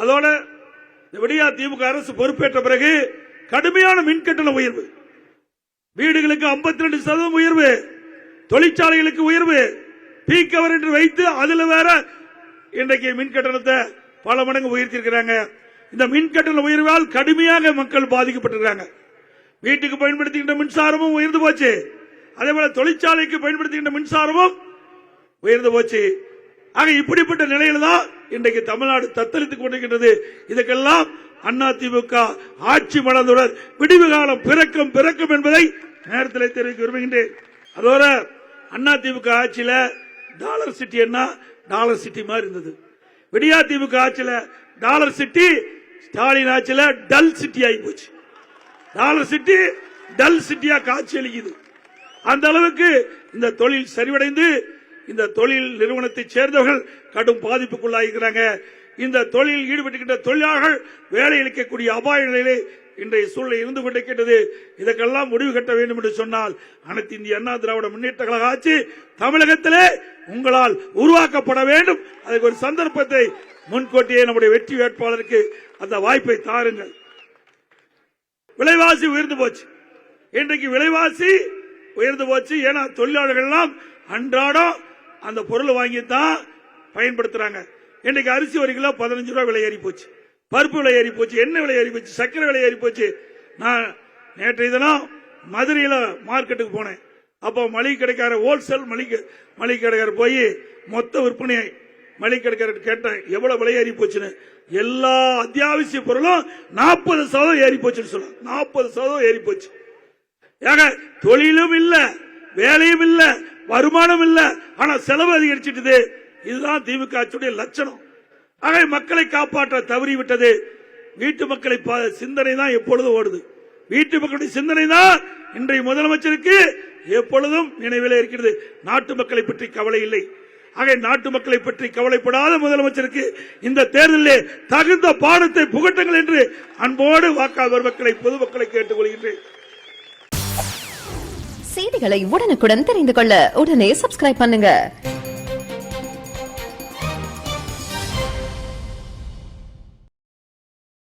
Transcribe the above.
அதோட விடியா திமுக அரசு பொறுப்பேற்ற பிறகு கடுமையான மின்கட்டண உயர்வு, வீடுகளுக்கு 52% உயர்வு, தொழிற்சாலைகளுக்கு உயர்வு, பீக் அவர் என்று வைத்து அதுல வேற இன்றைக்கு மின்கட்டணத்தை பல மடங்கு உயர்த்திருக்கிறாங்க. இந்த மின்கட்டண உயர்வால் கடுமையாக மக்கள் பாதிக்கப்பட்டிருக்காங்க. வீட்டுக்கு பயன்படுத்துகின்ற மின்சாரமும் உயர்ந்து போச்சு, அதே போல தொழிற்சாலைக்கு பயன்படுத்துகின்ற மின்சாரமும் உயர்ந்து போச்சு. ஆக இப்படிப்பட்ட நிலையில தான் இன்றைக்கு தமிழ்நாடு தத்தளித்துக் கொண்டிருக்கின்றது. இதுக்கெல்லாம் அதிமுக ஆட்சி மலர்ந்துடன் விடிவு காலம் பிறக்கும் என்பதை நேரத்தில் தெரிவிக்க விரும்புகின்றேன். அதோட அதிமுக ஆட்சியில டாலர் சிட்டி என்ன டாலர் சிட்டி மாதிரி இருந்தது. விடியா திமுக ஆட்சியில டாலர் சிட்டி, ஸ்டாலின் ஆட்சியில டல் சிட்டி ஆகி போச்சு. டாலர் சிட்டி டல் சிட்டியா காட்சி அளிக்குது. அந்த அளவுக்கு இந்த தொழில் சரிவடைந்து இந்த தொழில் நிறுவனத்தை சேர்ந்தவர்கள் கடும் பாதிப்புக்குள்ளாகிறாங்க. இந்த தொழில் ஈடுபட்டுகின்ற தொழிலாளர்கள் வேலை அளிக்கக்கூடிய அபாய நிலையிலே இன்றைய சூழ்நிலை இருந்து கொண்டிருக்கின்றது. இதற்கெல்லாம் முடிவு கட்ட வேண்டும் என்று சொன்னால் அனைத்து இந்திய அண்ணா திராவிட முன்னேற்ற கழக ஆட்சி தமிழகத்திலே உங்களால் உருவாக்கப்பட வேண்டும். அதுக்கு ஒரு சந்தர்ப்பத்தை முன்கூட்டியே நம்முடைய வெற்றி வேட்பாளருக்கு அந்த வாய்ப்பை தாருங்கள். விலைவாசி உயர்ந்து போச்சு. இன்றைக்கு விலைவாசி உயர்ந்து போச்சு. ஏன்னா தொழிலாளர்கள் எல்லாம் அன்றாடம் அந்த பொருள் வாங்கித்தான் பயன்படுத்துறாங்க. இன்றைக்கு அரிசி ஒரு கிலோ 15 ரூபாய் விலை ஏறி போச்சு, பருப்பு விலை ஏறி போச்சு, எண்ணெய் விலை ஏறி போச்சு, சர்க்கரை விலை ஏறி போச்சு. நான் நேற்றைய தினம் மதுரையில மார்க்கெட்டுக்கு போனேன். அப்போ மளிகை கடைக்கார ஹோல்சேல் மளிகை கடைக்கார போய் மொத்த விற்பனை மளிகை கடைக்கார கேட்டேன் எவ்வளவு விலை ஏறி போச்சுன்னு. எல்லா அத்தியாவசிய பொருளும் 40% ஏறி போச்சுன்னு சொல்ல. 40% ஏறி போச்சு. தொழிலும் இல்ல, வேலையும் இல்ல, வருமானம் இல்ல, ஆனா செலவு அதிகரிச்சிட்டது. இதுதான் திமுக ஆட்சியுடைய லட்சணம். ஆக மக்களை காப்பாற்ற தவறிவிட்டது. வீட்டு மக்களை சிந்தனை தான் எப்பொழுதும் ஓடுது. வீட்டு மக்களுடைய சிந்தனை தான் இன்றைய முதலமைச்சருக்கு எப்பொழுதும் நினைவில் இருக்கிறது. நாட்டு மக்களை பற்றி கவலை இல்லை. ஆக நாட்டு மக்களை பற்றி கவலைப்படாத முதலமைச்சருக்கு இந்த தேர்தலில் தகுந்த பாடத்தை புகட்டுங்கள் என்று அன்போடு வாக்காளர் மக்களை பொதுமக்களை கேட்டுக் கொள்கின்றேன். செய்திகளை உடனுக்குடன் தெரிந்து கொள்ள உடனே சப்ஸ்கிரைப் பண்ணுங்க.